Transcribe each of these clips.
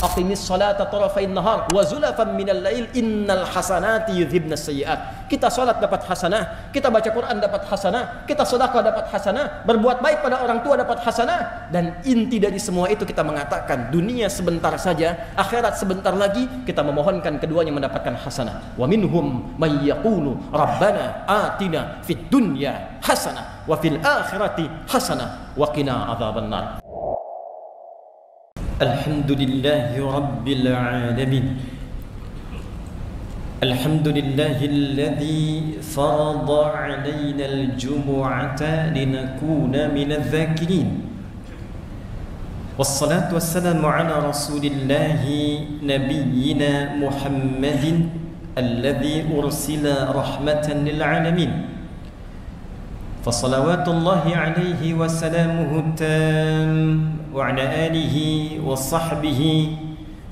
Aqimis salata tarafain nahar wa zulafan minal lail innal hasanati yudhibnas sayyi'at. Kita salat dapat hasanah, kita baca Quran dapat hasanah, kita sedekah dapat hasanah, berbuat baik pada orang tua dapat hasanah. Dan inti dari semua itu kita mengatakan dunia sebentar saja, akhirat sebentar lagi, kita memohonkan keduanya mendapatkan hasanah. Wa minhum may yaqulu rabbana atina fid dunya hasanah wa fil akhirati hasanah wa qina adzabannar. Alhamdulillahi rabbil alamin. Alhamdulillahilladzi farada 'alaina al-jumu'ata linakuna minadh dhakirin. Wassalatu wassalamu ala rasulillahi nabiyyina Muhammadin alladzi ursila rahmatan lil 'alamin. Fasalawatullahi alaihi wa salamuhu tam wa ala alihi wa sahbihi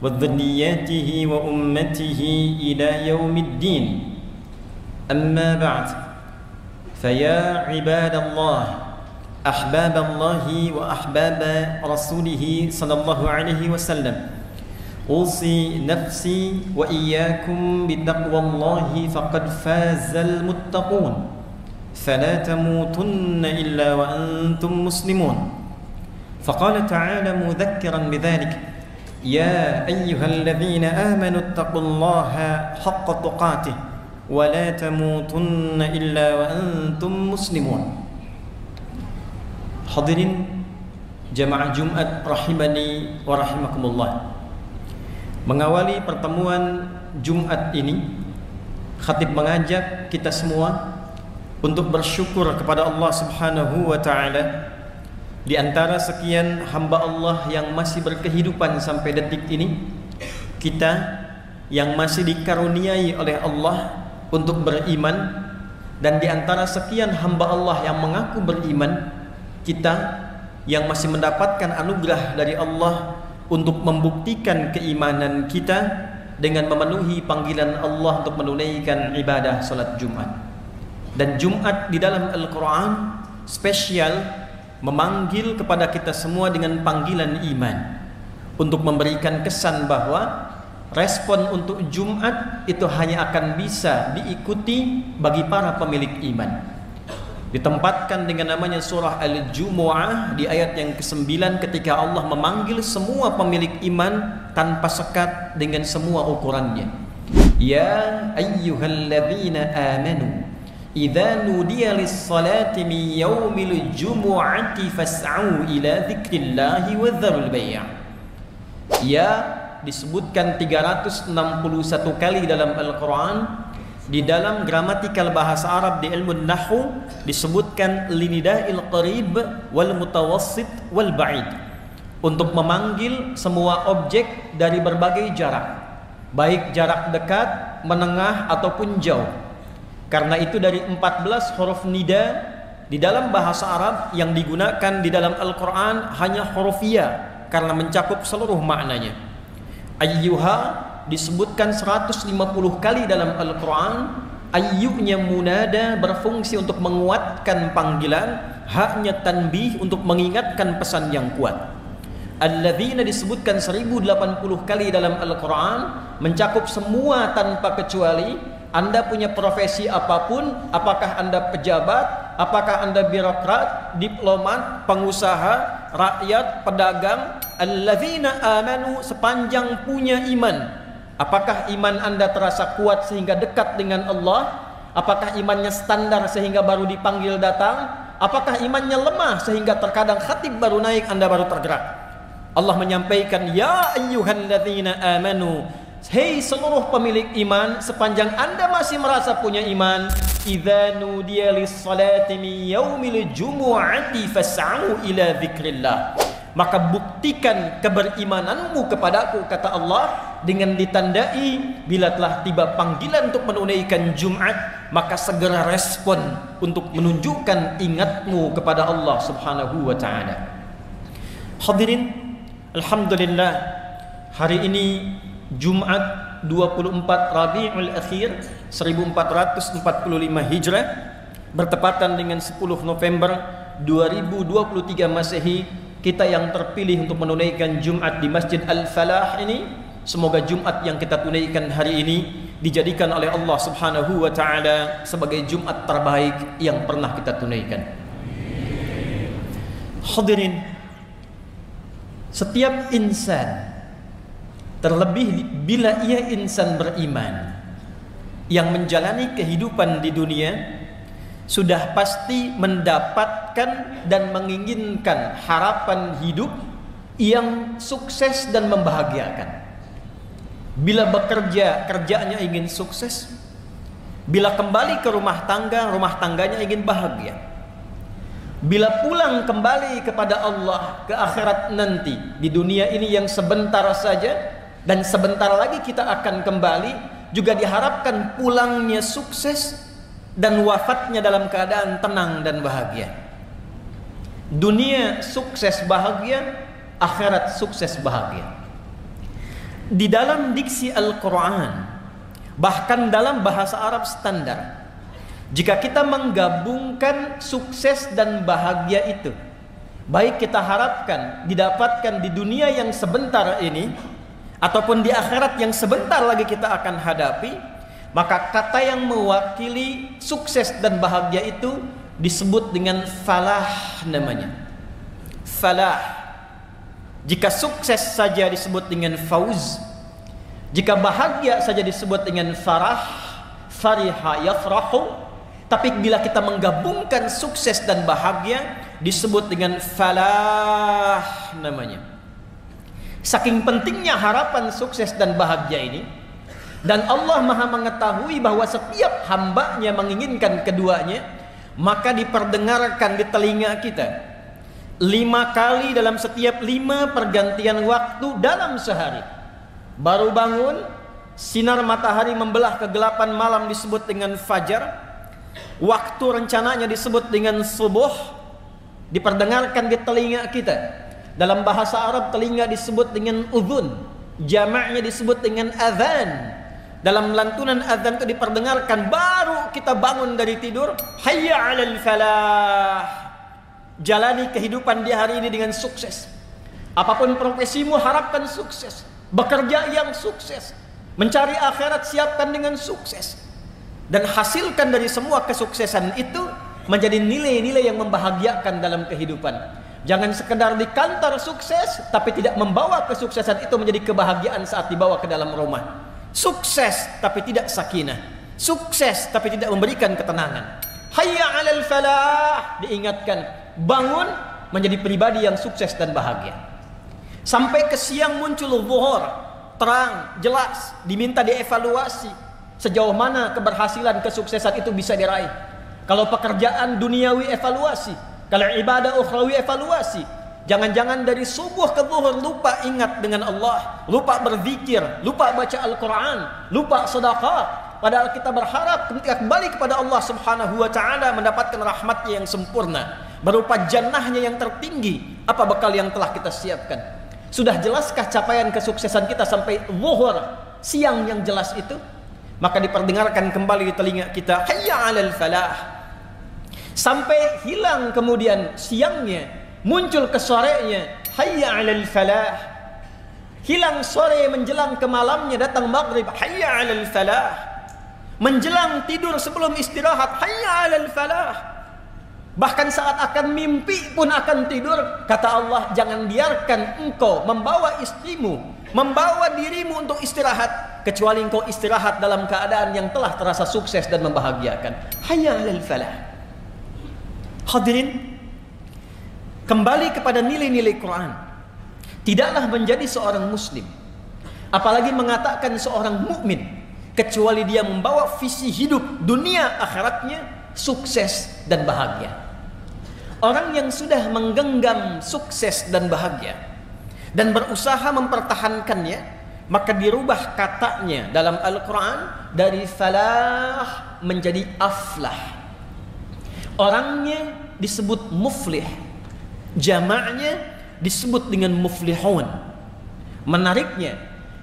wa dhurriyyatihi wa ummatihi ila yaumiddin. Amma ba'd. Faya ibadallah, ahbaballahi wa ahbaba rasulih sallallahu alaihi wasallam. Usi nafsi wa iyyakum bittaqwallahi faqad fazal muttaqun. فلا تموتن إلا وأنتم مسلمون. فقال تعالى مذكرا بذلك يا أيها الذين آمنوا اتقوا الله حق تقاته ولا تموتن إلا وأنتم مسلمون. Hadirin jamaah Jumat rahimani wa rahimakumullah. Mengawali pertemuan Jumat ini, khatib mengajak kita semua untuk bersyukur kepada Allah Subhanahu wa taala. Di antara sekian hamba Allah yang masih berkehidupan sampai detik ini, kita yang masih dikaruniai oleh Allah untuk beriman, dan di antara sekian hamba Allah yang mengaku beriman, kita yang masih mendapatkan anugerah dari Allah untuk membuktikan keimanan kita dengan memenuhi panggilan Allah untuk menunaikan ibadah salat Jumat. Dan Jumat di dalam Al-Quran spesial memanggil kepada kita semua dengan panggilan iman, untuk memberikan kesan bahwa respon untuk Jumat itu hanya akan bisa diikuti bagi para pemilik iman. Ditempatkan dengan namanya surah Al-Jumu'ah di ayat yang ke-9 ketika Allah memanggil semua pemilik iman tanpa sekat dengan semua ukurannya. Ya ayyuhalladzina amanu idza nudiya lis-salati min yaumil jumu'ati fas'au ila dzikrillahi wa dzarul bai'. Ya disebutkan 361 kali dalam Al-Quran. Di dalam gramatikal bahasa Arab di ilmu nahwu disebutkan linida'il qarib wal mutawassit wal ba'id, untuk memanggil semua objek dari berbagai jarak, baik jarak dekat, menengah ataupun jauh. Karena itu dari 14 huruf nida di dalam bahasa Arab yang digunakan di dalam Al-Quran hanya huruf ya, karena mencakup seluruh maknanya. Ayyuha disebutkan 150 kali dalam Al-Quran. Ayyunya munada berfungsi untuk menguatkan panggilan, haknya tanbih untuk mengingatkan pesan yang kuat. Alladzina disebutkan 1080 kali dalam Al-Quran, mencakup semua tanpa kecuali. Anda punya profesi apapun, apakah Anda pejabat, apakah Anda birokrat, diplomat, pengusaha, rakyat, pedagang. Alladzina amanu, sepanjang punya iman. Apakah iman Anda terasa kuat sehingga dekat dengan Allah? Apakah imannya standar sehingga baru dipanggil datang? Apakah imannya lemah sehingga terkadang khatib baru naik Anda baru tergerak? Allah menyampaikan, ya ayyuhalladzina amanu, hei seluruh pemilik iman, sepanjang Anda masih merasa punya iman, idza nudiya lis-salati min yaumil jumu'ati fas'au ila dzikrillah, maka buktikan keberimananmu kepadaku, kata Allah, dengan ditandai bila telah tiba panggilan untuk menunaikan Jumat, maka segera respon untuk menunjukkan ingatmu kepada Allah Subhanahu wa taala. Hadirin, alhamdulillah, hari ini Jumat 24 Rabiul Akhir 1445 Hijrah, bertepatan dengan 10 November 2023 Masehi, kita yang terpilih untuk menunaikan Jumat di Masjid Al-Falah ini, semoga Jumat yang kita tunaikan hari ini dijadikan oleh Allah Subhanahu wa taala sebagai Jumat terbaik yang pernah kita tunaikan. Hadirin, setiap insan, terlebih bila ia insan beriman yang menjalani kehidupan di dunia, sudah pasti mendapatkan dan menginginkan harapan hidup yang sukses dan membahagiakan. Bila bekerja, kerjanya ingin sukses. Bila kembali ke rumah tangganya ingin bahagia. Bila pulang kembali kepada Allah ke akhirat nanti, di dunia ini yang sebentar saja dan sebentar lagi kita akan kembali, juga diharapkan pulangnya sukses dan wafatnya dalam keadaan tenang dan bahagia. Dunia sukses bahagia, akhirat sukses bahagia. Di dalam diksi Al-Quran, bahkan dalam bahasa Arab standar, jika kita menggabungkan sukses dan bahagia itu, baik kita harapkan didapatkan di dunia yang sebentar ini ataupun di akhirat yang sebentar lagi kita akan hadapi, maka kata yang mewakili sukses dan bahagia itu disebut dengan falah namanya. Falah. Jika sukses saja disebut dengan fauz, jika bahagia saja disebut dengan farah, fariha yafrahu. Tapi bila kita menggabungkan sukses dan bahagia disebut dengan falah namanya. Saking pentingnya harapan sukses dan bahagia ini, dan Allah Maha mengetahui bahwa setiap hambanya menginginkan keduanya, maka diperdengarkan di telinga kita 5 kali dalam setiap 5 pergantian waktu dalam sehari. Baru bangun, sinar matahari membelah kegelapan malam disebut dengan fajar. Waktu rencananya disebut dengan subuh, diperdengarkan di telinga kita. Dalam bahasa Arab telinga disebut dengan udhun, jamaknya disebut dengan azan. Dalam lantunan azan itu diperdengarkan, baru kita bangun dari tidur, hayya 'alal falah. Jalani kehidupan di hari ini dengan sukses. Apapun profesimu, harapkan sukses. Bekerja yang sukses. Mencari akhirat, siapkan dengan sukses. Dan hasilkan dari semua kesuksesan itu menjadi nilai-nilai yang membahagiakan dalam kehidupan. Jangan sekedar di kantor sukses, tapi tidak membawa kesuksesan itu menjadi kebahagiaan saat dibawa ke dalam rumah. Sukses, tapi tidak sakinah. Sukses, tapi tidak memberikan ketenangan. Hayya 'alal falah, diingatkan. Bangun menjadi pribadi yang sukses dan bahagia. Sampai ke siang muncul zuhur, terang, jelas, diminta dievaluasi. Sejauh mana keberhasilan, kesuksesan itu bisa diraih. Kalau pekerjaan duniawi, evaluasi. Kalau ibadah ukhrawi, evaluasi. Jangan-jangan dari subuh ke zuhur lupa ingat dengan Allah, lupa berzikir, lupa baca Al-Quran, lupa sedekah. Padahal kita berharap ketika kembali kepada Allah Subhanahu wa taala mendapatkan rahmatnya yang sempurna, berupa jannahnya yang tertinggi. Apa bekal yang telah kita siapkan? Sudah jelaskah capaian kesuksesan kita sampai zuhur, siang yang jelas itu? Maka diperdengarkan kembali di telinga kita, hayya 'alal falah. Sampai hilang kemudian siangnya, muncul ke sorenya, hayya 'alal falah. Hilang sore menjelang ke malamnya, datang maghrib, hayya 'alal falah. Menjelang tidur sebelum istirahat, hayya 'alal falah. Bahkan saat akan mimpi pun akan tidur, kata Allah, jangan biarkan engkau membawa istrimu, membawa dirimu untuk istirahat, kecuali engkau istirahat dalam keadaan yang telah terasa sukses dan membahagiakan. Hayya 'alal falah. Hadirin, kembali kepada nilai-nilai Quran. Tidaklah menjadi seorang muslim, apalagi mengatakan seorang mukmin, kecuali dia membawa visi hidup dunia akhiratnya sukses dan bahagia. Orang yang sudah menggenggam sukses dan bahagia dan berusaha mempertahankannya, maka dirubah katanya dalam Al-Quran dari falah menjadi aflah. Orangnya disebut muflih, jamaknya disebut dengan muflihun. Menariknya,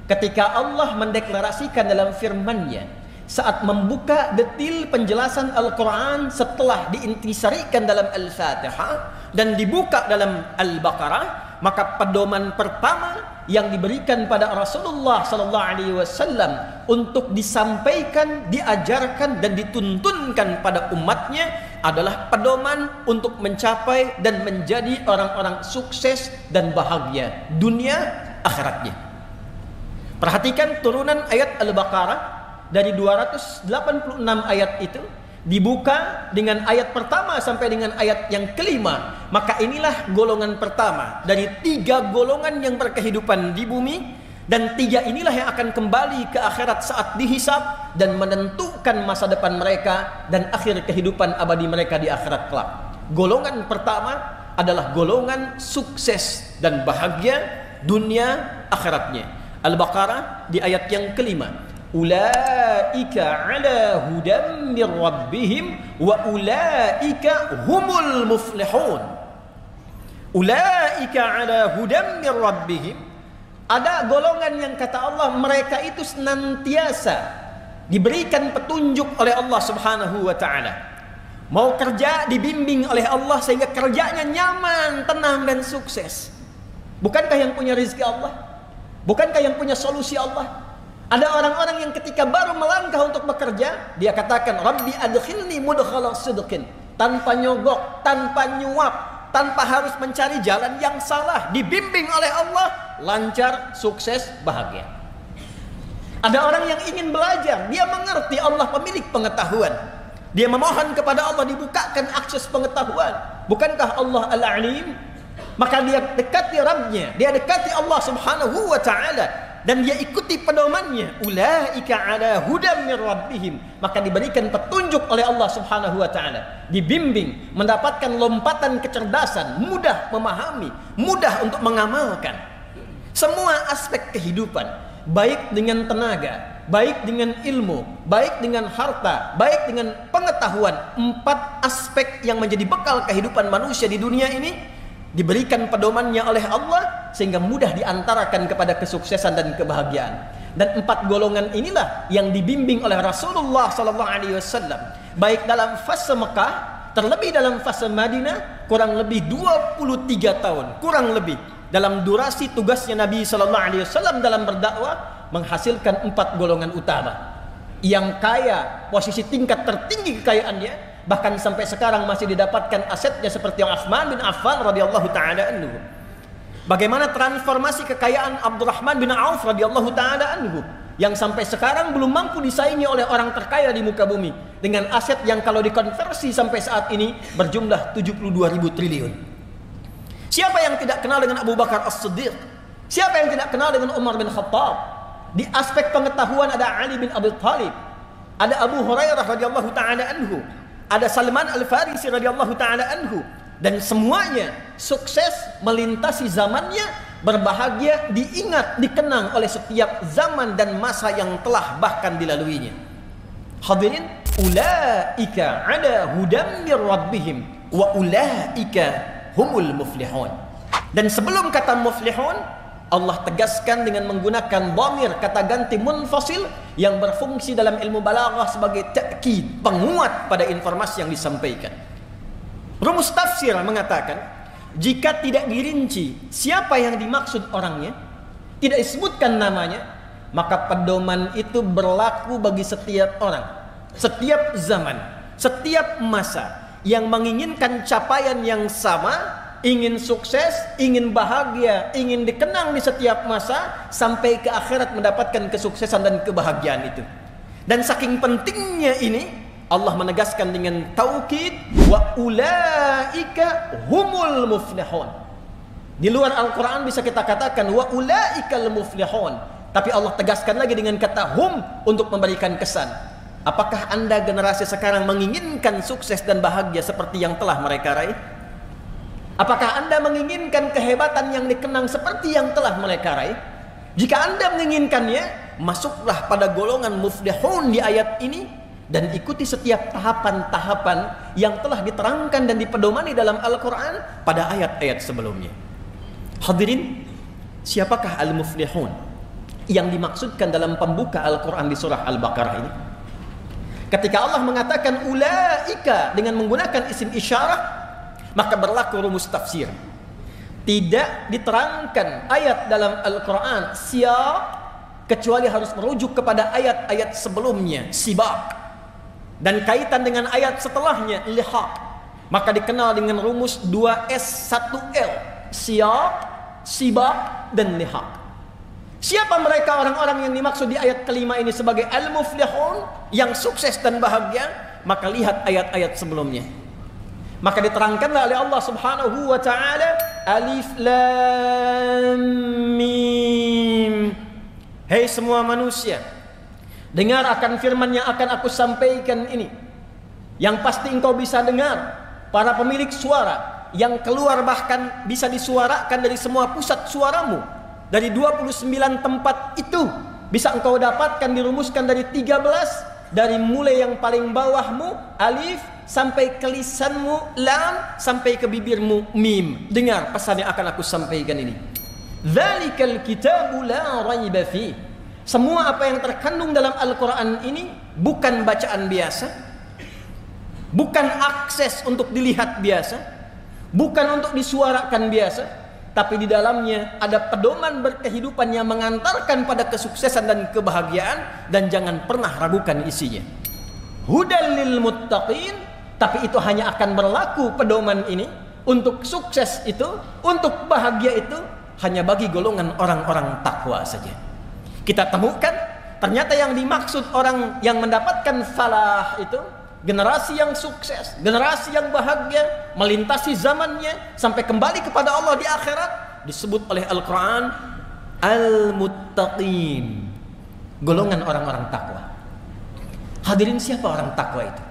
ketika Allah mendeklarasikan dalam firman-Nya saat membuka detil penjelasan Al-Quran setelah diintisarikan dalam Al-Fatihah dan dibuka dalam Al-Baqarah, maka pedoman pertama yang diberikan pada Rasulullah sallallahu alaihi wasallam untuk disampaikan, diajarkan dan dituntunkan pada umatnya adalah pedoman untuk mencapai dan menjadi orang-orang sukses dan bahagia dunia akhiratnya. Perhatikan turunan ayat Al-Baqarah. Dari 286 ayat itu dibuka dengan ayat pertama sampai dengan ayat yang kelima. Maka inilah golongan pertama dari 3 golongan yang berkehidupan di bumi, dan 3 inilah yang akan kembali ke akhirat saat dihisab dan menentukan masa depan mereka dan akhir kehidupan abadi mereka di akhirat kelak. Golongan pertama adalah golongan sukses dan bahagia dunia akhiratnya. Al-Baqarah di ayat yang kelima. Ulaika ala hudam min rabbihim wa ulaika humul muflihun. Ulaika ala hudam min rabbihim. Ada golongan yang kata Allah mereka itu senantiasa diberikan petunjuk oleh Allah Subhanahu wa taala. Mau kerja dibimbing oleh Allah sehingga kerjanya nyaman, tenang dan sukses. Bukankah yang punya rezeki Allah? Bukankah yang punya solusi Allah? Ada orang-orang yang ketika baru melangkah untuk bekerja, dia katakan, Rabbi adkhilni mudkhala sidqin. Tanpa nyogok, tanpa nyuap, tanpa harus mencari jalan yang salah. Dibimbing oleh Allah, lancar, sukses, bahagia. Ada orang yang ingin belajar, dia mengerti Allah pemilik pengetahuan. Dia memohon kepada Allah dibukakan akses pengetahuan. Bukankah Allah Al-Alim? Maka dia dekati Rabbnya, dia dekati Allah Subhanahu wa ta'ala. Dan dia ikuti pedomannya, ulaika ala hudam min rabbihim, maka diberikan petunjuk oleh Allah Subhanahu wa taala, dibimbing, mendapatkan lompatan kecerdasan, mudah memahami, mudah untuk mengamalkan semua aspek kehidupan, baik dengan tenaga, baik dengan ilmu, baik dengan harta, baik dengan pengetahuan. 4 aspek yang menjadi bekal kehidupan manusia di dunia ini diberikan pedomannya oleh Allah sehingga mudah diantarakan kepada kesuksesan dan kebahagiaan. Dan 4 golongan inilah yang dibimbing oleh Rasulullah sallallahu alaihi wasallam, baik dalam fase Mekah, terlebih dalam fase Madinah, kurang lebih 23 tahun, kurang lebih dalam durasi tugasnya Nabi sallallahu alaihi wasallam dalam berdakwah, menghasilkan 4 golongan utama yang kaya, posisi tingkat tertinggi kekayaannya. Bahkan sampai sekarang masih didapatkan asetnya seperti yang Utsman bin Affan radhiyallahu taala anhu. Bagaimana transformasi kekayaan Abdurrahman bin Auf radhiyallahu taala anhu yang sampai sekarang belum mampu disaingi oleh orang terkaya di muka bumi dengan aset yang kalau dikonversi sampai saat ini berjumlah 72.000 triliun. Siapa yang tidak kenal dengan Abu Bakar As-Siddiq? Siapa yang tidak kenal dengan Umar bin Khattab? Di aspek pengetahuan ada Ali bin Abi Thalib, ada Abu Hurairah radhiyallahu taala anhu, ada Salman Al-Farisi radhiyallahu taala anhu, dan semuanya sukses melintasi zamannya, berbahagia, diingat, dikenang oleh setiap zaman dan masa yang telah bahkan dilaluinya. Hadirin, ulaika ala hudam min rabbihim wa ulaika humul muflihun. Dan sebelum kata muflihun, Allah tegaskan dengan menggunakan dhamir, kata ganti munfasil yang berfungsi dalam ilmu balaghah sebagai ta'kid, penguat pada informasi yang disampaikan. Rumus tafsir mengatakan, jika tidak dirinci siapa yang dimaksud orangnya, tidak disebutkan namanya, maka pedoman itu berlaku bagi setiap orang, setiap zaman, setiap masa yang menginginkan capaian yang sama, ingin sukses, ingin bahagia, ingin dikenang di setiap masa sampai ke akhirat mendapatkan kesuksesan dan kebahagiaan itu. Dan saking pentingnya ini, Allah menegaskan dengan taukid, wa ulaika humul muflihun. Di luar Al-Quran bisa kita katakan wa ulaikal muflihun, tapi Allah tegaskan lagi dengan kata hum untuk memberikan kesan. Apakah Anda generasi sekarang menginginkan sukses dan bahagia seperti yang telah mereka raih? Apakah Anda menginginkan kehebatan yang dikenang seperti yang telah mereka raih? Jika Anda menginginkannya, masuklah pada golongan muflihun di ayat ini dan ikuti setiap tahapan-tahapan yang telah diterangkan dan dipedomani dalam Al-Quran pada ayat-ayat sebelumnya. Hadirin, siapakah al-muflihun yang dimaksudkan dalam pembuka Al-Quran di surah Al-Baqarah ini? Ketika Allah mengatakan ulaika dengan menggunakan isim isyarah, maka berlaku rumus tafsir. Tidak diterangkan ayat dalam Al-Quran siyaq kecuali harus merujuk kepada ayat-ayat sebelumnya, sibaq, dan kaitan dengan ayat setelahnya, lihaq. Maka dikenal dengan rumus 2S 1L, siyaq, sibaq, dan lihaq. Siapa mereka orang-orang yang dimaksud di ayat kelima ini sebagai al-muflihun, yang sukses dan bahagia? Maka lihat ayat-ayat sebelumnya. Maka diterangkanlah oleh Allah Subhanahu wa taala, alif lam mim. Hei semua manusia, dengar akan firman yang akan aku sampaikan ini. Yang pasti engkau bisa dengar, para pemilik suara yang keluar bahkan bisa disuarakan dari semua pusat suaramu. Dari 29 tempat itu bisa engkau dapatkan, dirumuskan dari 13, dari mulai yang paling bawahmu alif sampai ke lisanmu lam sampai ke bibirmu mim. Dengar pesan yang akan aku sampaikan ini. Dzalikal kitabu la raiba fi. Semua apa yang terkandung dalam Al-Quran ini bukan bacaan biasa, bukan akses untuk dilihat biasa, bukan untuk disuarakan biasa, tapi di dalamnya ada pedoman berkehidupan yang mengantarkan pada kesuksesan dan kebahagiaan, dan jangan pernah ragukan isinya. Hudal lil muttaqin, tapi itu hanya akan berlaku pedoman ini untuk sukses itu, untuk bahagia itu hanya bagi golongan orang-orang takwa saja. Kita temukan ternyata yang dimaksud orang yang mendapatkan falah itu generasi yang sukses, generasi yang bahagia, melintasi zamannya sampai kembali kepada Allah di akhirat, disebut oleh Al-Quran al-muttaqin, golongan orang-orang takwa. Hadirin, siapa orang takwa itu?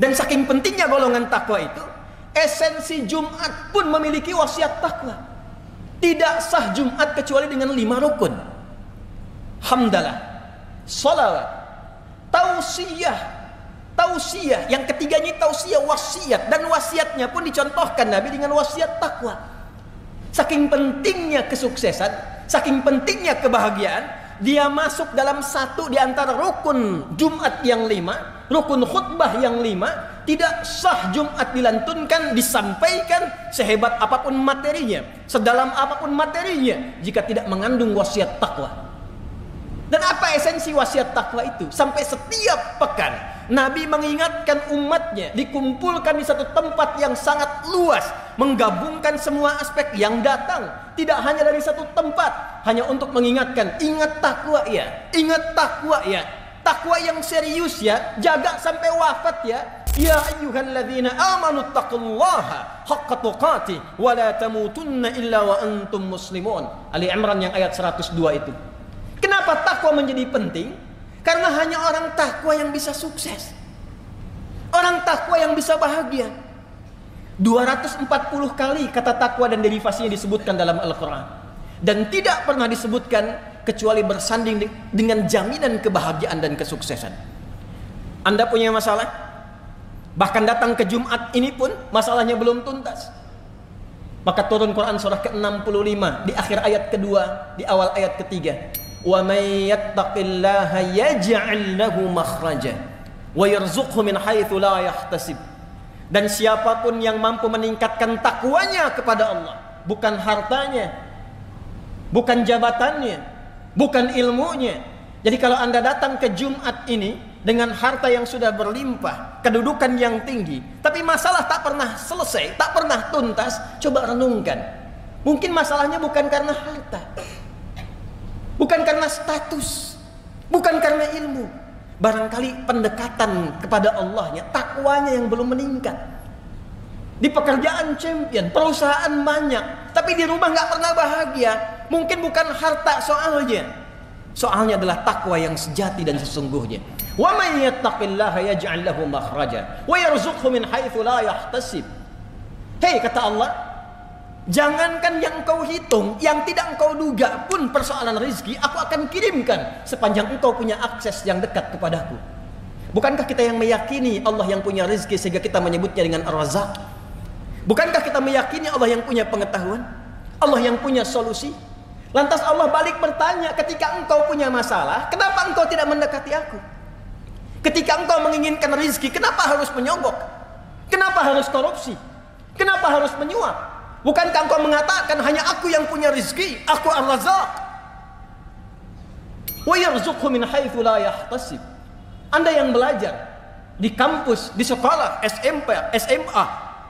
Dan saking pentingnya golongan takwa itu, esensi Jumat pun memiliki wasiat takwa. Tidak sah Jumat kecuali dengan 5 rukun: hamdalah, salawat, tausiyah. Tausiah, yang ketiganya tausiah wasiat, dan wasiatnya pun dicontohkan Nabi dengan wasiat takwa. Saking pentingnya kesuksesan, saking pentingnya kebahagiaan, dia masuk dalam satu di antara rukun Jumat yang 5, rukun khutbah yang 5. Tidak sah Jumat dilantunkan, disampaikan sehebat apapun materinya, sedalam apapun materinya, jika tidak mengandung wasiat takwa. Dan apa esensi wasiat takwa itu? Sampai setiap pekan Nabi mengingatkan umatnya, dikumpulkan di satu tempat yang sangat luas, menggabungkan semua aspek yang datang, tidak hanya dari satu tempat, hanya untuk mengingatkan, ingat takwa ya, ingat takwa ya, takwa yang serius ya, jaga sampai wafat ya. Ya ayyuhalladzina amanu taqullaha haqqa tuqatih wa la tamutunna illa wa antum muslimun. Ali Imran yang ayat 102 itu. Kenapa takwa menjadi penting? Karena hanya orang takwa yang bisa sukses, orang takwa yang bisa bahagia. 240 kali kata takwa dan derivasinya disebutkan dalam Al-Quran, dan tidak pernah disebutkan kecuali bersanding dengan jaminan kebahagiaan dan kesuksesan. Anda punya masalah, bahkan datang ke Jumat ini pun masalahnya belum tuntas, maka turun Quran surah ke-65 di akhir ayat kedua, di awal ayat ketiga. Wa may yattaqillaha yaj'al lahu makhraja wa yarzuqhu min haitsu la yahtasib. Dan siapapun yang mampu meningkatkan takwanya kepada Allah, bukan hartanya, bukan jabatannya, bukan ilmunya. Jadi kalau Anda datang ke Jumat ini dengan harta yang sudah berlimpah, kedudukan yang tinggi, tapi masalah tak pernah selesai, tak pernah tuntas, coba renungkan. Mungkin masalahnya bukan karena harta, bukan karena status, bukan karena ilmu. Barangkali pendekatan kepada Allahnya, takwanya yang belum meningkat. Di pekerjaan champion, perusahaan banyak, tapi di rumah nggak pernah bahagia. Mungkin bukan harta soalnya, soalnya adalah takwa yang sejati dan sesungguhnya. Wa may yattaqillaha yaj'al lahu makhraja wa yarzuqhu min haitsu la yahtasib. Hei, kata Allah, jangankan yang engkau hitung, yang tidak engkau duga pun persoalan rezeki, aku akan kirimkan sepanjang engkau punya akses yang dekat kepadaku. Bukankah kita yang meyakini Allah yang punya rezeki sehingga kita menyebutnya dengan Ar-Razzaq? Bukankah kita meyakini Allah yang punya pengetahuan, Allah yang punya solusi? Lantas Allah balik bertanya, ketika engkau punya masalah, kenapa engkau tidak mendekati aku? Ketika engkau menginginkan rizki, kenapa harus menyogok? Kenapa harus korupsi? Kenapa harus menyuap? Bukankah engkau mengatakan hanya aku yang punya rizki, aku Ar-Razzaq? Wa yarzuqhu min haitsu la yahtasib. Anda yang belajar di kampus, di sekolah, SMP, SMA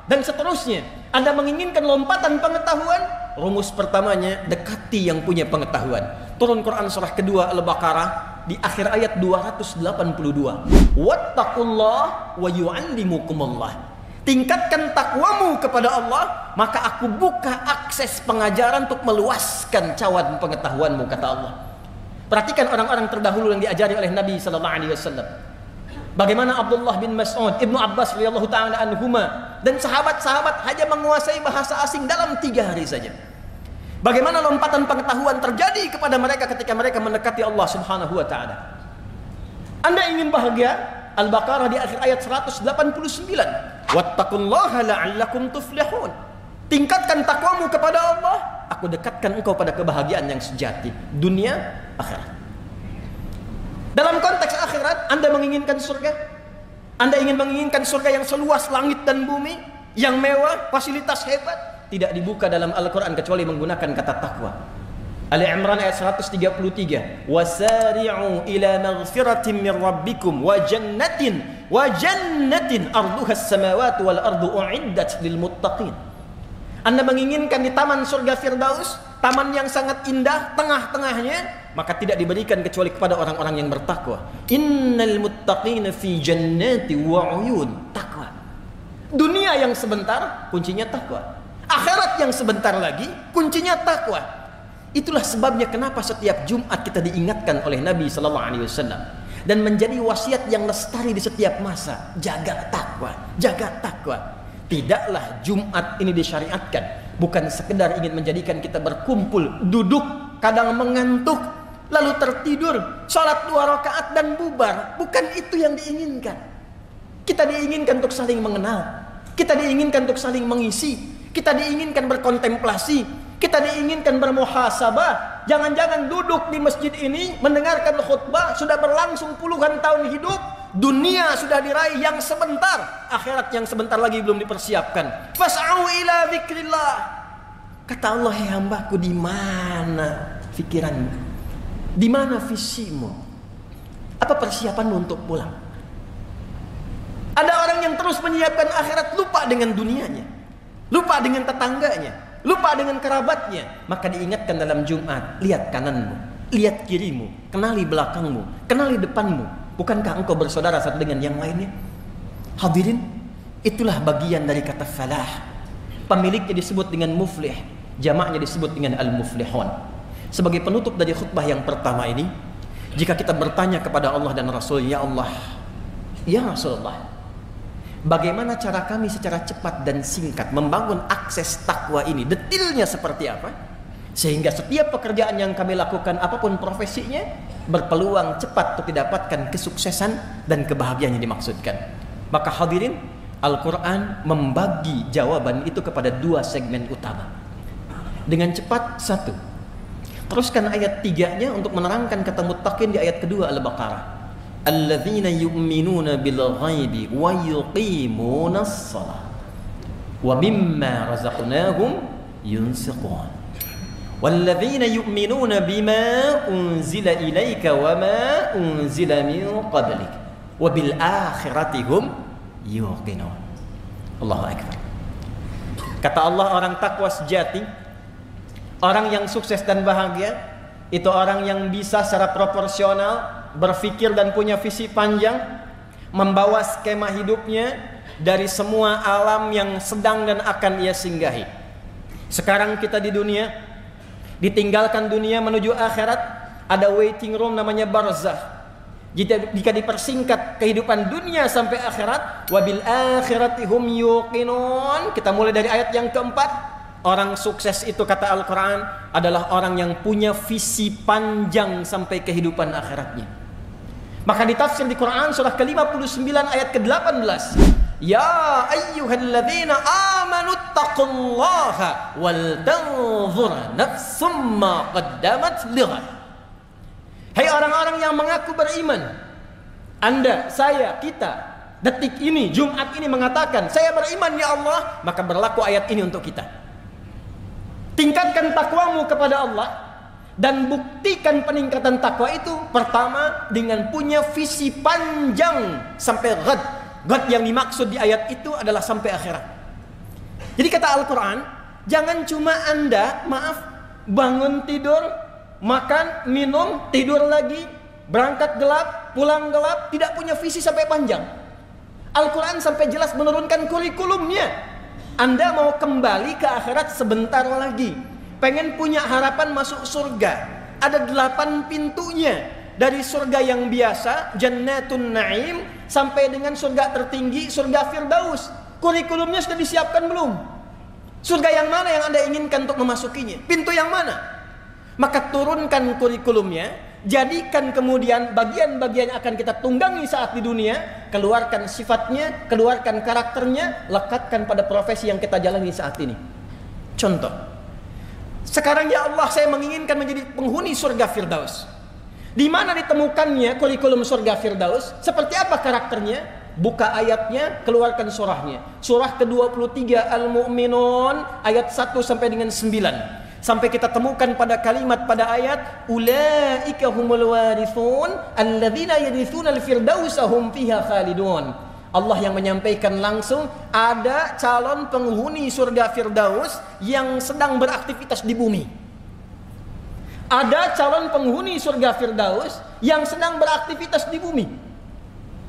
dan seterusnya, Anda menginginkan lompatan pengetahuan, rumus pertamanya dekati yang punya pengetahuan. Turun Quran surah kedua Al-Baqarah di akhir ayat 282. Wattaqullah wa yu'allimukumullah. Tingkatkan takwamu kepada Allah, maka aku buka akses pengajaran untuk meluaskan cawan pengetahuanmu, kata Allah. Perhatikan orang-orang terdahulu yang diajari oleh Nabi sallallahu alaihi wasallam. Bagaimana Abdullah bin Mas'ud, Ibnu Abbas radhiyallahu taala anhuma dan sahabat-sahabat hanya menguasai bahasa asing dalam 3 hari saja. Bagaimana lompatan pengetahuan terjadi kepada mereka ketika mereka mendekati Allah Subhanahu wa taala. Anda ingin bahagia? Al-Baqarah di akhir ayat 189. Wattaqullaha la'allakum tuflihun. Tingkatkan takwamu kepada Allah, aku dekatkan engkau pada kebahagiaan yang sejati, dunia, akhirat. Dalam konteks akhirat, Anda menginginkan surga? Anda ingin menginginkan surga yang seluas langit dan bumi, yang mewah, fasilitas hebat? Tidak dibuka dalam Al-Quran kecuali menggunakan kata takwa. Ali Imran ayat 133. Wasari'u ila maghfiratin min rabbikum wa jannatin arduha as-samawati wal ardu u'iddat lil muttaqin. Anda menginginkan di taman surga Firdaus, taman yang sangat indah, tengah-tengahnya, maka tidak diberikan kecuali kepada orang-orang yang bertakwa. Innal muttaqina fi jannati wa uyun. Takwa. Dunia yang sebentar, kuncinya takwa. Akhirat yang sebentar lagi, kuncinya takwa. Itulah sebabnya kenapa setiap Jumat kita diingatkan oleh Nabi sallallahu alaihi wasallam dan menjadi wasiat yang lestari di setiap masa. Jaga takwa, jaga takwa. Tidaklah Jumat ini disyariatkan bukan sekedar ingin menjadikan kita berkumpul, duduk, kadang mengantuk, lalu tertidur, sholat 2 rakaat dan bubar. Bukan itu yang diinginkan. Kita diinginkan untuk saling mengenal, kita diinginkan untuk saling mengisi, kita diinginkan berkontemplasi, kita diinginkan bermuhasabah. Jangan-jangan duduk di masjid ini mendengarkan khutbah sudah berlangsung puluhan tahun hidup, dunia sudah diraih yang sebentar, akhirat yang sebentar lagi belum dipersiapkan. Fas'au ila dzikrillah. Kata Allah, "Hai hambaku, di mana pikiranmu? Di mana visimu? Apa persiapanmu untuk pulang?" Ada orang yang terus menyiapkan akhirat, lupa dengan dunianya, lupa dengan tetangganya, lupa dengan kerabatnya. Maka diingatkan dalam Jumat, lihat kananmu, lihat kirimu, kenali belakangmu, kenali depanmu. Bukankah engkau bersaudara satu dengan yang lainnya? Hadirin, itulah bagian dari kata falah. Pemiliknya disebut dengan muflih, jamaknya disebut dengan al-muflihun. Sebagai penutup dari khutbah yang pertama ini, jika kita bertanya kepada Allah dan Rasul, ya Allah, ya Rasulullah, bagaimana cara kami secara cepat dan singkat membangun akses takwa ini? Detailnya seperti apa? Sehingga setiap pekerjaan yang kami lakukan, apapun profesinya, berpeluang cepat untuk didapatkan kesuksesan dan kebahagiaan yang dimaksudkan. Maka hadirin, Al-Quran membagi jawaban itu kepada 2 segmen utama. Dengan cepat, 1. Teruskan ayat 3-nya untuk menerangkan kata muttaqin di ayat kedua Al-Baqarah. Alladzina yu'minuna bil ghaibi wa yuqimunas shalah wa mimma razaqnahum yunfiqun. Walladzina yu'minuna bima unzila ilaika wa ma unzila min qablik wa bil akhirati hum yuqinun. Allahu akbar. Kata Allah, orang takwa sejati, orang yang sukses dan bahagia, itu orang yang bisa secara proporsional berpikir dan punya visi panjang, membawa skema hidupnya dari semua alam yang sedang dan akan ia singgahi. Sekarang kita di dunia, ditinggalkan dunia menuju akhirat, ada waiting room namanya barzakh. Jika dipersingkat kehidupan dunia sampai akhirat, wabil akhirati hum yuqinun. Kita mulai dari ayat yang keempat. Orang sukses itu, kata Al-Quran, adalah orang yang punya visi panjang sampai kehidupan akhiratnya. Maka ditafsir di Quran surah ke-59 ayat ke-18. Ya ayyuhalladzina amanu taqullaha wal tanzur nafsum ma qaddamat lighad. Hai orang-orang yang mengaku beriman, Anda, saya, kita detik ini, Jumat ini mengatakan saya beriman ya Allah, maka berlaku ayat ini untuk kita. Tingkatkan takwamu kepada Allah dan buktikan peningkatan takwa itu pertama dengan punya visi panjang sampai ghad. Ghad yang dimaksud di ayat itu adalah sampai akhirat. Jadi kata Al-Quran, jangan cuma Anda, bangun tidur, makan, minum, tidur lagi, berangkat gelap, pulang gelap, tidak punya visi sampai panjang. Al-Quran sampai jelas menurunkan kurikulumnya. Anda mau kembali ke akhirat sebentar lagi, pengen punya harapan masuk surga, ada 8 pintunya. Dari surga yang biasa, Jannatun Naim, sampai dengan surga tertinggi, surga Firdaus. Kurikulumnya sudah disiapkan belum? Surga yang mana yang Anda inginkan untuk memasukinya? Pintu yang mana? Maka turunkan kurikulumnya, jadikan kemudian bagian-bagian yang akan kita tunggangi saat di dunia, keluarkan sifatnya, keluarkan karakternya, lekatkan pada profesi yang kita jalani saat ini. Contoh, sekarang ya Allah saya menginginkan menjadi penghuni surga Firdaus. Di mana ditemukannya kurikulum surga Firdaus? Seperti apa karakternya? Buka ayatnya, keluarkan surahnya. Surah ke-23 Al-Mu'minun ayat 1 sampai dengan 9. Sampai kita temukan pada kalimat pada ayat ulaika humul warithun alladzina yarithuna al-firdausa hum fiha khalidun. Allah yang menyampaikan langsung ada calon penghuni surga Firdaus yang sedang beraktivitas di bumi. Ada calon penghuni surga Firdaus yang sedang beraktivitas di bumi.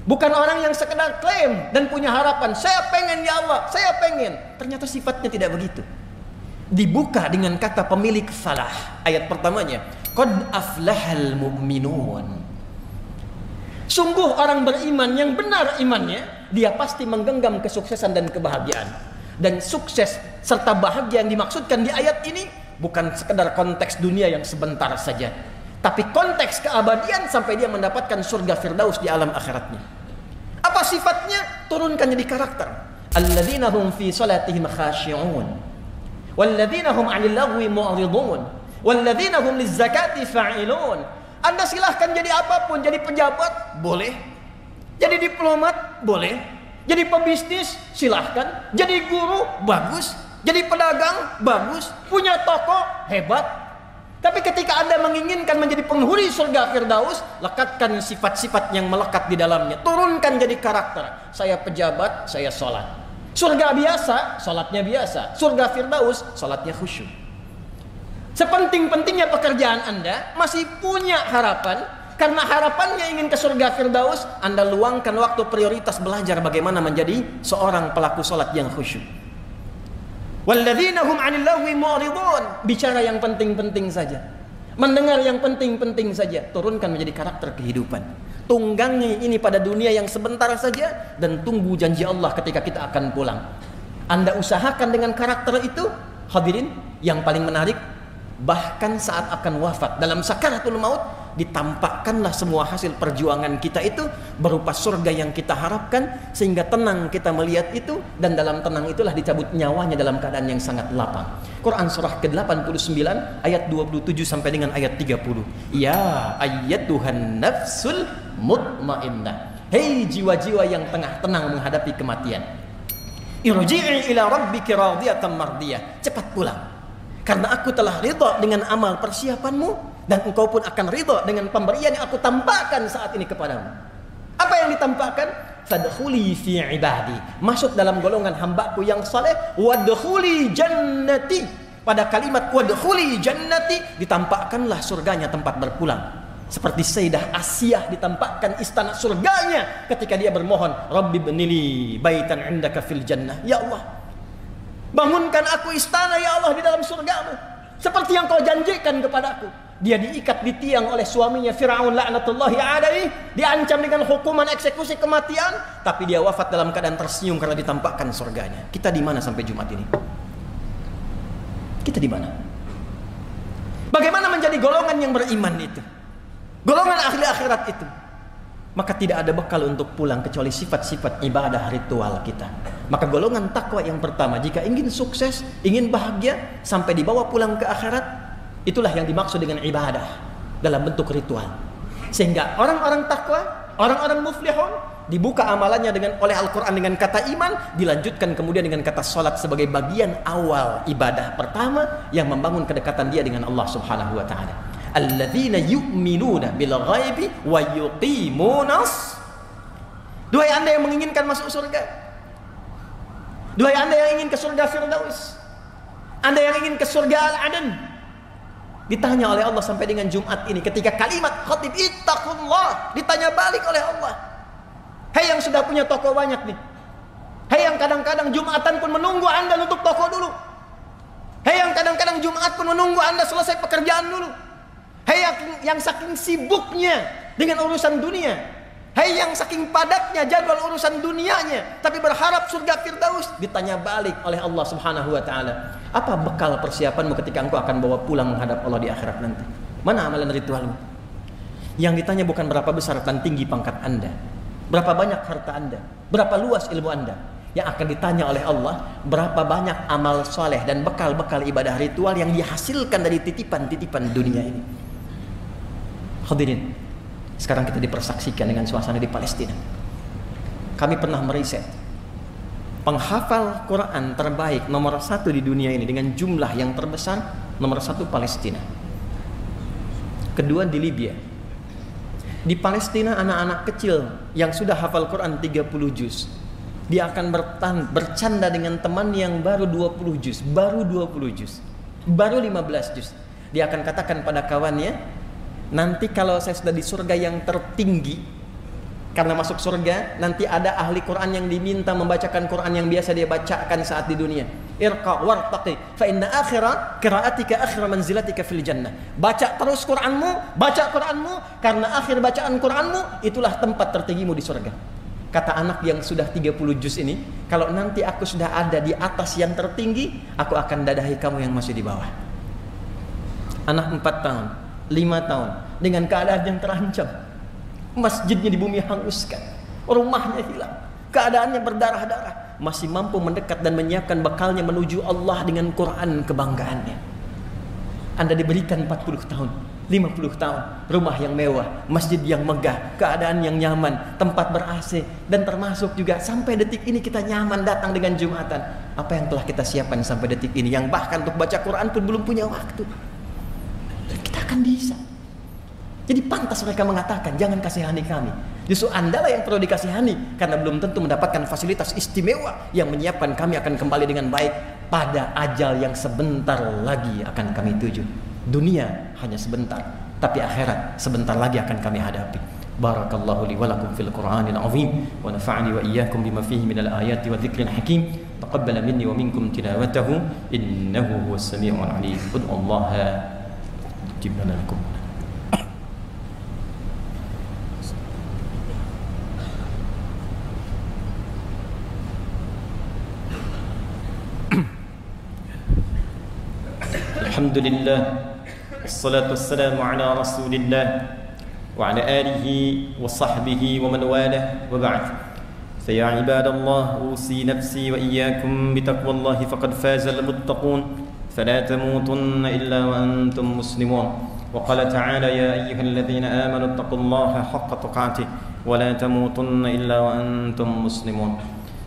Bukan orang yang sekedar klaim dan punya harapan, saya pengen ya Allah, saya pengen. Ternyata sifatnya tidak begitu. Dibuka dengan kata pemilik falah. Ayat pertamanya, qad aflahal mu'minun. Sungguh orang beriman yang benar imannya, dia pasti menggenggam kesuksesan dan kebahagiaan. Dan sukses serta bahagia yang dimaksudkan di ayat ini bukan sekedar konteks dunia yang sebentar saja, tapi konteks keabadian sampai dia mendapatkan surga Firdaus di alam akhiratnya. Apa sifatnya? Turunkan jadi karakter. Alladzina hum fi salatihim khashi'un, walladzina hum 'anil lagwi mu'ridun, walladzina hum lizzakati fa'ilun. Anda silahkan jadi apapun, jadi pejabat boleh, jadi diplomat boleh, jadi pebisnis silahkan, jadi guru bagus, jadi pedagang bagus, punya toko hebat. Tapi ketika Anda menginginkan menjadi penghuni surga Firdaus, lekatkan sifat-sifat yang melekat di dalamnya. Turunkan jadi karakter. Saya pejabat, saya sholat. Surga biasa, sholatnya biasa. Surga Firdaus, sholatnya khusyuk. Sepenting-pentingnya pekerjaan Anda, masih punya harapan. Karena harapannya ingin ke surga Firdaus, Anda luangkan waktu prioritas belajar bagaimana menjadi seorang pelaku sholat yang khusyuk. Walladzina hum 'anil lagwi mu'ridun. Bicara yang penting-penting saja, mendengar yang penting-penting saja. Turunkan menjadi karakter kehidupan. Tunggangi ini pada dunia yang sebentar saja, dan tunggu janji Allah ketika kita akan pulang. Anda usahakan dengan karakter itu. Hadirin, yang paling menarik, bahkan saat akan wafat, dalam sakaratul maut, ditampakkanlah semua hasil perjuangan kita itu berupa surga yang kita harapkan, sehingga tenang kita melihat itu, dan dalam tenang itulah dicabut nyawanya dalam keadaan yang sangat lapang. Quran surah ke-89 ayat 27 sampai dengan ayat 30. Ya ayyatuhan nafsul mutmainnah, hei jiwa-jiwa yang tengah tenang menghadapi kematian, irji'i ila rabbiki radiyatan mardiyah, cepat pulang, karena aku telah ridha dengan amal persiapanmu, dan engkau pun akan ridha dengan pemberian yang aku tampakkan saat ini kepadamu. Apa yang ditampakkan? Fadkhuli fi ibadi, masuk dalam golongan hambaku yang saleh. Wadkhuli jannati, pada kalimat wadkhuli jannati ditampakkanlah surganya, tempat berpulang. Seperti Sayyidah Asiyah ditampakkan istana surganya ketika dia bermohon, Rabbi bnili baitan indaka fil jannah. Ya Allah, bangunkan aku istana ya Allah di dalam surgamu, seperti yang kau janjikan kepadaku. Dia diikat di tiang oleh suaminya Fir'aun laknatullahi alaihi, diancam dengan hukuman eksekusi kematian, tapi dia wafat dalam keadaan tersenyum karena ditampakkan surganya. Kita di mana sampai Jumat ini? Kita di mana? Bagaimana menjadi golongan yang beriman itu? Golongan ahli akhirat itu? Maka tidak ada bekal untuk pulang kecuali sifat-sifat ibadah ritual kita. Maka golongan takwa yang pertama, jika ingin sukses, ingin bahagia sampai dibawa pulang ke akhirat, itulah yang dimaksud dengan ibadah dalam bentuk ritual. Sehingga orang-orang takwa Orang-orang muflihun dibuka amalannya oleh Al-Quran dengan kata iman, dilanjutkan kemudian dengan kata salat sebagai bagian awal ibadah pertama yang membangun kedekatan dia dengan Allah Subhanahu wa taala. Alladzina yu'minuna bil ghaibi wa yuqimunas. Duhai Anda yang menginginkan masuk surga, duhai Anda yang ingin ke surga Firdaus, Anda yang ingin ke surga Al-Adan, ditanya oleh Allah sampai dengan Jumat ini ketika kalimat khatib ittaqullah ditanya balik oleh Allah. Hei yang sudah punya toko banyak nih, hei yang kadang-kadang Jumatan pun menunggu Anda nutup toko dulu, hei yang kadang-kadang Jumat pun menunggu Anda selesai pekerjaan dulu, hei yang saking sibuknya dengan urusan dunia, hei yang saking padatnya jadwal urusan dunianya tapi berharap surga Firdaus, ditanya balik oleh Allah Subhanahu wa taala, apa bekal persiapanmu ketika engkau akan bawa pulang menghadap Allah di akhirat nanti? Mana amalan ritualmu? Yang ditanya bukan berapa besar dan tinggi pangkat Anda, berapa banyak harta Anda, berapa luas ilmu Anda. Yang akan ditanya oleh Allah, berapa banyak amal soleh dan bekal-bekal ibadah ritual yang dihasilkan dari titipan-titipan dunia ini. Hadirin, sekarang kita dipersaksikan dengan suasana di Palestina. Kami pernah meriset penghafal Quran terbaik nomor 1 di dunia ini dengan jumlah yang terbesar, nomor 1 Palestina, kedua di Libya. Di Palestina anak-anak kecil yang sudah hafal Quran 30 juz, dia akan bercanda dengan teman yang baru 20 juz, baru 20 juz, baru 15 juz. Dia akan katakan pada kawannya, nanti kalau saya sudah di surga yang tertinggi, karena masuk surga nanti ada ahli Quran yang diminta membacakan Quran yang biasa dia bacakan saat di dunia. Irqa wartaqi fa inna akhira qiraatika akhira manzilatika fil jannah. Baca terus Quranmu, baca Quranmu, karena akhir bacaan Quranmu itulah tempat tertinggimu di surga. Kata anak yang sudah 30 juz ini, kalau nanti aku sudah ada di atas yang tertinggi, aku akan dadahi kamu yang masih di bawah. Anak 4 tahun, 5 tahun, dengan keadaan yang terancam, masjidnya di bumi hanguskan, rumahnya hilang, keadaannya berdarah-darah, masih mampu mendekat dan menyiapkan bekalnya menuju Allah dengan Quran kebanggaannya. Anda diberikan 40 tahun, 50 tahun, rumah yang mewah, masjid yang megah, keadaan yang nyaman, tempat ber-AC, dan termasuk juga sampai detik ini kita nyaman datang dengan Jumatan. Apa yang telah kita siapkan sampai detik ini, yang bahkan untuk baca Quran pun belum punya waktu, dan kita akan bisa. Jadi pantas mereka mengatakan, jangan kasihani kami. Justru Anda lah yang perlu dikasihani, karena belum tentu mendapatkan fasilitas istimewa yang menyiapkan kami akan kembali dengan baik pada ajal yang sebentar lagi akan kami tuju. Dunia hanya sebentar, tapi akhirat sebentar lagi akan kami hadapi. Barakallahu li wa lakum fil Qur'anil azim wa nafa'ani wa iyyakum bima fihi minal ayati wa dzikril hakim. Taqabbala minni wa minkum tilawatahu innahu huwas samiul alim. Ud'ullaha jibna lakum. Alhamdulillah, wassalatu wassalamu ala rasulillah wa ala alihi wa sahbihi wa man walah, wa ba'd. Faya ibadallah, usi nafsi wa iyyakum bitaqwallahi faqad faza al-muttaqun, fala tamutunna illa wa antum muslimun. Wa qala ta'ala ya ayyuhalladzina amanu taqullaha haqqa tuqatih wa la tamutunna illa wa antum muslimun.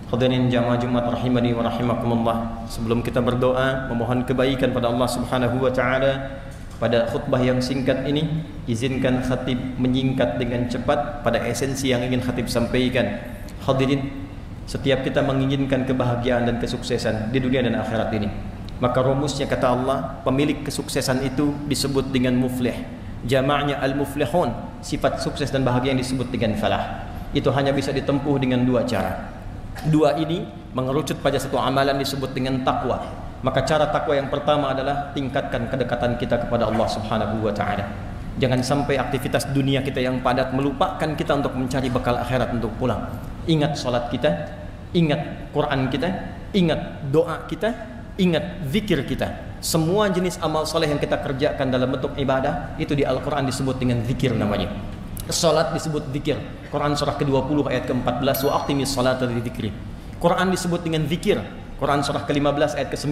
Hadirin jamaah Jumat rahimani wa rahimakumullah. Sebelum kita berdoa memohon kebaikan pada Allah Subhanahu wa taala, pada khutbah yang singkat ini izinkan khatib menyingkat dengan cepat pada esensi yang ingin khatib sampaikan. Hadirin, setiap kita menginginkan kebahagiaan dan kesuksesan di dunia dan akhirat ini, maka rumusnya kata Allah, pemilik kesuksesan itu disebut dengan muflih. Jamaknya al-muflihun, sifat sukses dan bahagia yang disebut dengan falah. Itu hanya bisa ditempuh dengan dua cara. Dua ini mengerucut pada satu amalan disebut dengan takwa. Maka cara takwa yang pertama adalah tingkatkan kedekatan kita kepada Allah Subhanahu wa taala. Jangan sampai aktivitas dunia kita yang padat melupakan kita untuk mencari bekal akhirat untuk pulang. Ingat salat kita, ingat Quran kita, ingat doa kita, ingat zikir kita. Semua jenis amal soleh yang kita kerjakan dalam bentuk ibadah itu di Al-Quran disebut dengan zikir namanya. Salat disebut zikir. Quran surah ke-20 ayat ke-14, wa aqimis salata lidzikri. Quran disebut dengan zikir. Quran surah ke-15 ayat ke-9.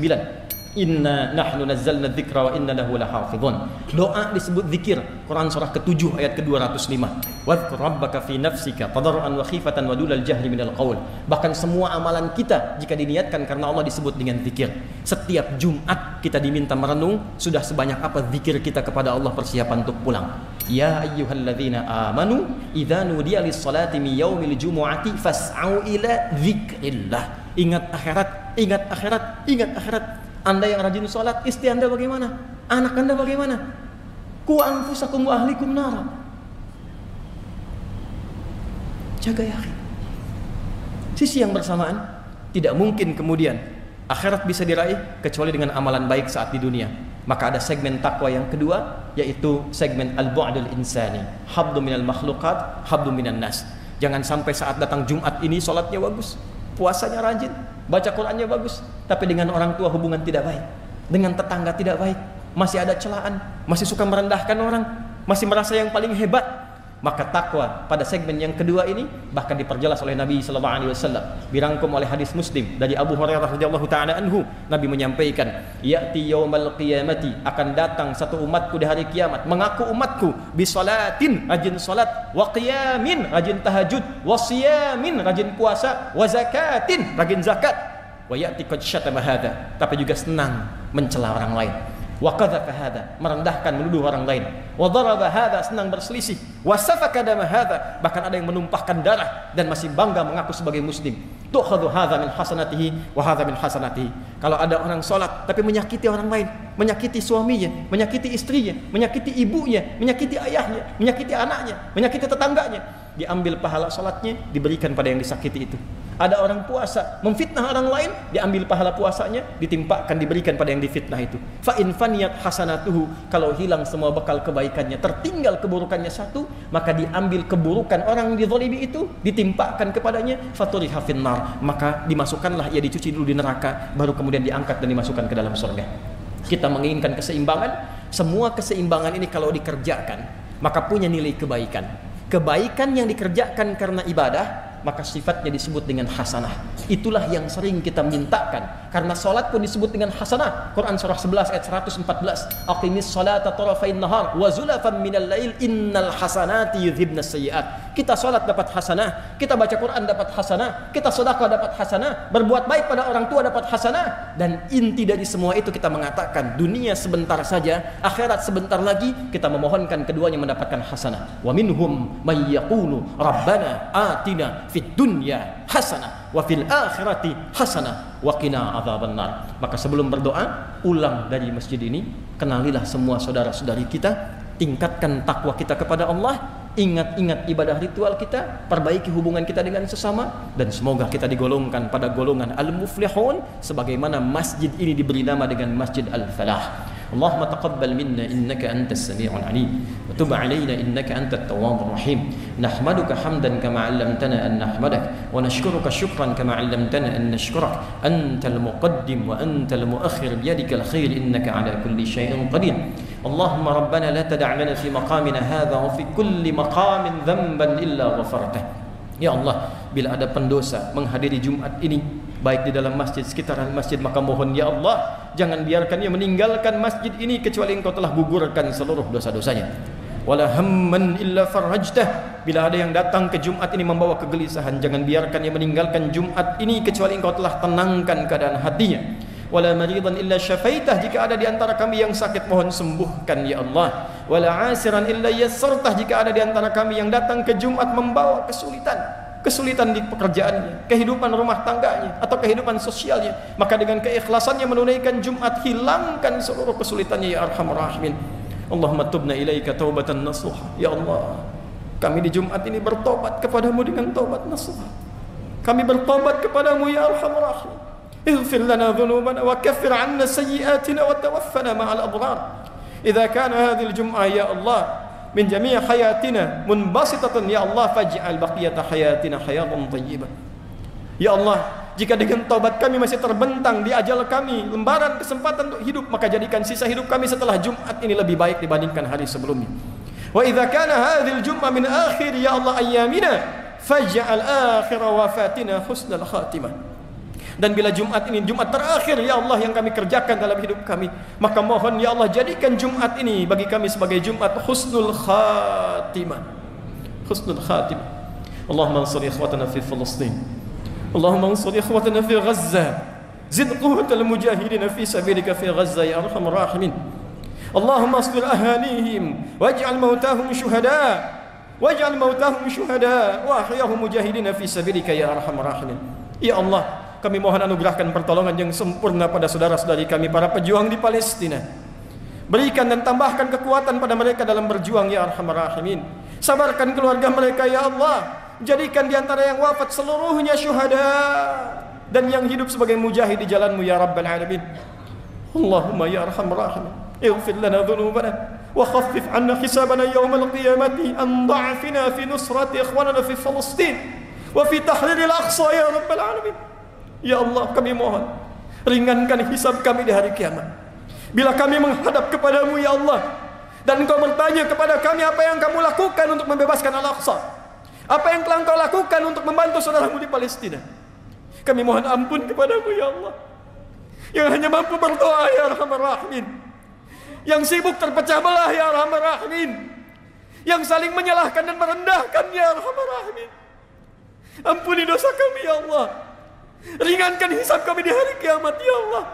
Inna nahnu nazzalna dzikra wa inna lahu lahafizun. Doa disebut zikir. Quran surah ke-7 ayat ke-205. Wadhkur rabbaka fi nafsika tadarruan wa khifatan wa dunal jahri minal qaul. Bahkan semua amalan kita jika diniatkan karena Allah disebut dengan zikir. Setiap Jumat kita diminta merenung sudah sebanyak apa zikir kita kepada Allah persiapan untuk pulang. Ya ayyuhalladzina amanu idza nudiya lis-salati min yaumil jumu'ati fas'au ila dzikrillah. Ingat akhirat, ingat akhirat, ingat akhirat. Anda yang rajin sholat, istri Anda bagaimana? Anak Anda bagaimana? Ku anfusakum wa ahlikum nara. Jaga ya akhi. Sisi yang bersamaan, tidak mungkin kemudian akhirat bisa diraih kecuali dengan amalan baik saat di dunia. Maka ada segmen takwa yang kedua, yaitu segmen al-bu'dul insani. Habdu minal makhluqat, habdu minan nas. Jangan sampai saat datang Jumat ini sholatnya bagus, puasanya rajin, baca Qurannya bagus, tapi dengan orang tua hubungan tidak baik, dengan tetangga tidak baik, masih ada celaan, masih suka merendahkan orang, masih merasa yang paling hebat. Maka takwa pada segmen yang kedua ini bahkan diperjelas oleh Nabi sallallahu alaihi wasallam, dirangkum oleh hadis Muslim dari Abu Hurairah radhiyallahu taala anhu. Nabi menyampaikan, ya'ti yaumal qiyamati, akan datang satu umatku di hari kiamat, mengaku umatku bisalatin, rajin salat, wa qiyamin, rajin tahajud, wa siyamin, rajin puasa, wa zakatin, rajin zakat, wa ya'ti qad syatama hadza, tapi juga senang mencela orang lain, wa qadhafa hadza, merendahkan, menuduh orang lain, wa daraba hadza, senang berselisih, wa safaka dama hadza, bahkan ada yang menumpahkan darah dan masih bangga mengaku sebagai muslim. Tu'khadhu hadza min hasanatihi wa hadza min hasanatihi. Kalau ada orang salat tapi menyakiti orang lain, menyakiti suaminya, menyakiti istrinya, menyakiti ibunya, menyakiti ayahnya, menyakiti anaknya, menyakiti tetangganya, diambil pahala salatnya, diberikan pada yang disakiti itu. Ada orang puasa memfitnah orang lain, diambil pahala puasanya, ditimpakan, diberikan pada yang difitnah itu. Fa in faniyat hasanatuhu, kalau hilang semua bekal kebaikannya, tertinggal keburukannya satu, maka diambil keburukan orang yang dizalimi itu, ditimpakan kepadanya, faturiha finnar, maka dimasukkanlah ia, dicuci dulu di neraka, baru kemudian diangkat dan dimasukkan ke dalam surga. Kita menginginkan keseimbangan. Semua keseimbangan ini kalau dikerjakan, maka punya nilai kebaikan. Kebaikan yang dikerjakan karena ibadah, maka sifatnya disebut dengan hasanah. Itulah yang sering kita mintakan. Karena salat pun disebut dengan hasanah. Quran surah 11 ayat 114. Aqimis salata tarafain nahar wa zulafan minal lail innal hasanati yudhibnas sayyiat. Kita salat dapat hasanah, kita baca Quran dapat hasanah, kita sedekah dapat hasanah, berbuat baik pada orang tua dapat hasanah. Dan inti dari semua itu kita mengatakan dunia sebentar saja, akhirat sebentar lagi, kita memohonkan keduanya mendapatkan hasanah. Wa minhum may yaqulu rabbana atina fid dunya hasanah wa fil akhirati hasanah wa qina adzabannar. Maka sebelum berdoa, ulang dari masjid ini, kenalilah semua saudara-saudari kita, tingkatkan takwa kita kepada Allah, ingat-ingat ibadah ritual kita, perbaiki hubungan kita dengan sesama, dan semoga kita digolongkan pada golongan al-muflihun sebagaimana masjid ini diberi nama dengan Masjid Al-Falah. Allahumma taqabbal minna innaka antas sami'ul alim wa tub 'alaina innaka antat tawwabur rahim. Nahmaduka hamdan kama 'allamtana an nahmadak wa nashkuruka syukran kama 'allamtana an nashkurak. Antal muqaddim wa antal muakhir biyadikal khair innaka 'ala kulli syai'in qadir. Allahumma rabbana la tada' lana fi maqamina hadha wa fi kulli maqamin dhanban illa ghafartah. Ya Allah, bila ada pendosa menghadiri Jumat ini, baik di dalam masjid, sekitaran masjid, maka mohon ya Allah, jangan biarkan ia meninggalkan masjid ini kecuali Engkau telah gugurkan seluruh dosa-dosanya. Wala hamman illa farajtah, bila ada yang datang ke Jumat ini membawa kegelisahan, jangan biarkan ia meninggalkan Jumat ini kecuali Engkau telah tenangkan keadaan hatinya. Wala maridan illa syafaitah, jika ada di antara kami yang sakit mohon sembuhkan ya Allah. Wala asiran illa yassartah, jika ada di antara kami yang datang ke Jumat membawa kesulitan di pekerjaannya, kehidupan rumah tangganya, atau kehidupan sosialnya, maka dengan keikhlasannya menunaikan Jumat, hilangkan seluruh kesulitannya ya Arhamar Rahimin. Allahumma tubna ilaika taubatan nasuha. Ya Allah, kami di Jumat ini bertobat kepadamu dengan taubat nasuha. Kami bertobat kepadamu ya Arhamar Rahimin. Ighfir lana dhunubana wa kaffir 'anna sayyi'atina wa tawaffana ma'al abrar. Idza kana hadhihi al-jum'ah ya Allah min jami' hayatina munbasitatan ya Allah, faj'al baqiyata hayatina hayatan thayyibah. Ya Allah, jika dengan taubat kami masih terbentang di ajal kami lembaran kesempatan untuk hidup, maka jadikan sisa hidup kami setelah Jumat ini lebih baik dibandingkan hari sebelumnya. Wa idza kana hadhil jum'ah min akhir ya Allah ayyamina, faj'al akhir wafatina husnal khatimah. Dan bila Jumat ini Jumat terakhir ya Allah yang kami kerjakan dalam hidup kami, maka mohon ya Allah jadikan Jumat ini bagi kami sebagai Jumat husnul khatimah. Husnul khatimah. Allahumma ansur ikhwatana fi Palestin. Allahumma ansur ikhwatana fi Gaza. Zid quwwatal mujahidin fi sabilika fi Gaza ya arhamar rahimin. Allahumma asbir ahanihim waj'al mautahum syuhada. Waj'al mautahum syuhada wa ahyahum mujahidin fi sabilika ya arhamar rahimin. Ya Allah, kami mohon anugerahkan pertolongan yang sempurna pada saudara-saudari kami para pejuang di Palestina. Berikan dan tambahkan kekuatan pada mereka dalam berjuang ya arhamar rahimin. Sabarkan keluarga mereka ya Allah. Jadikan di antara yang wafat seluruhnya syuhada dan yang hidup sebagai mujahid di jalan-Mu ya rabbal alamin. Allahumma ya arhamar rahimin, ighfir lana dhunubana wa khaffif 'anna hisabana yawmal qiyamati an da'fina fi nusrati ikhwanana fi Palestin wa fi tahrir al-Aqsa ya rabbal alamin. Ya Allah, kami mohon ringankan hisab kami di hari kiamat. Bila kami menghadap kepadamu ya Allah, dan Engkau bertanya kepada kami apa yang kamu lakukan untuk membebaskan Al-Aqsa, apa yang telah Engkau lakukan untuk membantu saudaramu di Palestina, kami mohon ampun kepadamu ya Allah, yang hanya mampu berdoa ya arhamar rahimin, yang sibuk terpecah belah ya arhamar rahimin, yang saling menyalahkan dan merendahkan ya arhamar rahimin. Ampuni dosa kami ya Allah, ringankan hisab kami di hari kiamat ya Allah.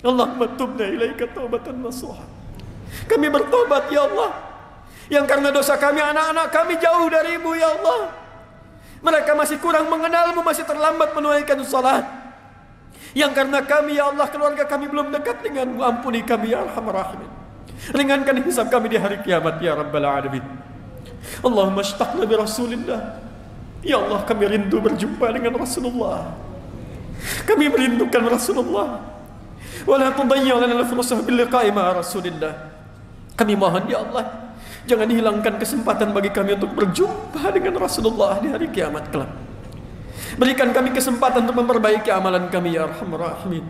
Allahumma tubna ilaika taubatan nasuha. Kami bertobat ya Allah, yang karena dosa kami anak-anak kami jauh darimu ya Allah. Mereka masih kurang mengenalmu, masih terlambat menunaikan salat. Yang karena kami ya Allah, keluarga kami belum dekat denganmu. Ampuni kami ya arhamar rahimin. Ringankan hisab kami di hari kiamat ya rabbal alamin. Allahumma ishtaqna bi Rasulillah. Ya Allah, kami rindu berjumpa dengan Rasulullah. Kami merindukan Rasulullah. Wala tudayyi' lana al-fursah bil liqa'i ma Rasulillah. Kami mohon ya Allah, jangan hilangkan kesempatan bagi kami untuk berjumpa dengan Rasulullah di hari kiamat kelak. Berikan kami kesempatan untuk memperbaiki amalan kami ya arhamar rahimin.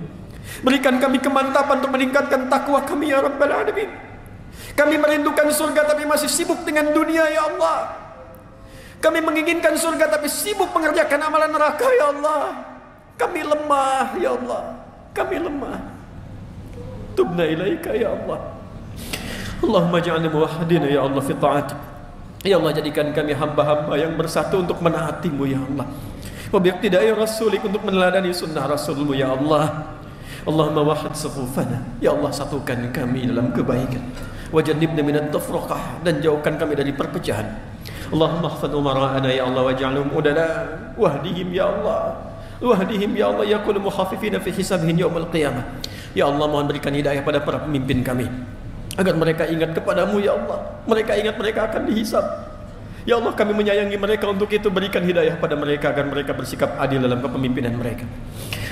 Berikan kami kemantapan untuk meningkatkan takwa kami ya rabbal alamin. Kami merindukan surga tapi masih sibuk dengan dunia ya Allah. Kami menginginkan surga tapi sibuk mengerjakan amalan neraka ya Allah. Kami lemah ya Allah. Kami lemah. Tubna ilaika ya Allah. Allahumma ja'alna muwahhidina ya Allah fi ta'atik. Ya Allah, jadikan kami hamba-hamba yang bersatu untuk menaati-Mu ya Allah. Wa biiqtida'i rasulik, untuk meneladani sunnah Rasul-Mu ya Allah. Allahumma wahhid sufufana. Ya Allah, satukan kami dalam kebaikan. Wa jannibna minat tafraqah, dan jauhkan kami dari perpecahan. Allahumma ihfaz umara'ana ya Allah waj'alhum udala wahdihim ya Allah. Wahdihim ya Allah yakunu mukhafifina fi hisabihim yaumil qiyamah. Ya Allah, mohon berikan hidayah pada para pemimpin kami agar mereka ingat kepadamu ya Allah. Mereka ingat mereka akan dihisab. Ya Allah, kami menyayangi mereka, untuk itu berikan hidayah pada mereka agar mereka bersikap adil dalam kepemimpinan mereka.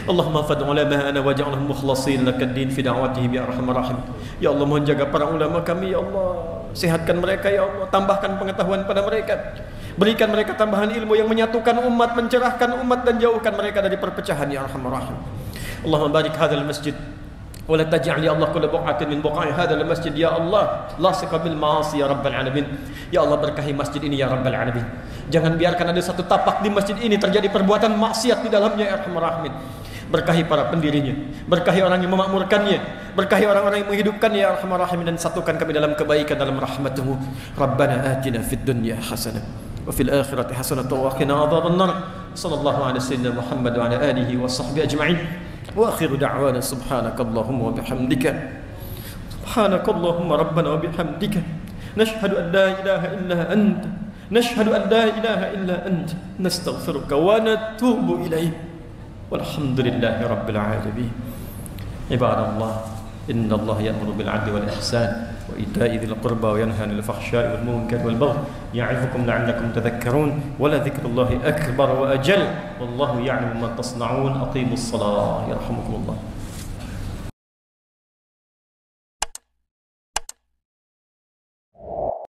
Allahumma fad ulama'ana waj'alhum mukhlasin lakad-din fi da'watihim ya arhamar rahim. Ya Allah, mohon jaga para ulama kami ya Allah. Sehatkan mereka ya Allah, tambahkan pengetahuan pada mereka. Berikan mereka tambahan ilmu yang menyatukan umat, mencerahkan umat, dan jauhkan mereka dari perpecahan ya arhamar rahim. Allahumma barik hadzal masjid wa la taj'al ya Allah kull buq'atin min buqa'i hadzal masjid ya Allah lasiqa bil ma'asi ya rabbal alamin. Ya Allah, berkahi masjid ini ya rabbal alamin. Jangan biarkan ada satu tapak di masjid ini terjadi perbuatan maksiat di dalamnya ya arhamar rahimin. Berkahi para pendirinya, berkahi orang yang memakmurkannya, berkahi orang-orang yang menghidupkannya ya arhamar rahimin, dan satukan kami dalam kebaikan dalam rahmat-Mu. Rabbana atina fid dunya hasanah wa fil akhirati hasanah wa qina adzabannar. Sallallahu alaihi wasallam Muhammad wa ala alihi wa sahbihi ajma'in. Wa akhiru da'wana subhanakallahumma wa bihamdika. Subhanakallahumma rabbana wa bihamdika. Nashhadu an la ilaha illa anta. Nashhadu an la ilaha illa anta. Nastaghfiruka wa natubu ilaik. والحمد لله رب العالمين. عباد الله، إن الله يأمر بالعدل والإحسان وإيتاء ذي القربى وينهى عن الفحشاء والمنكر والبغي يعظكم لعلكم تذكرون ولذكر الله أكبر وأجل والله يعلم ما تصنعون. أقيموا الصلاة يرحمكم الله.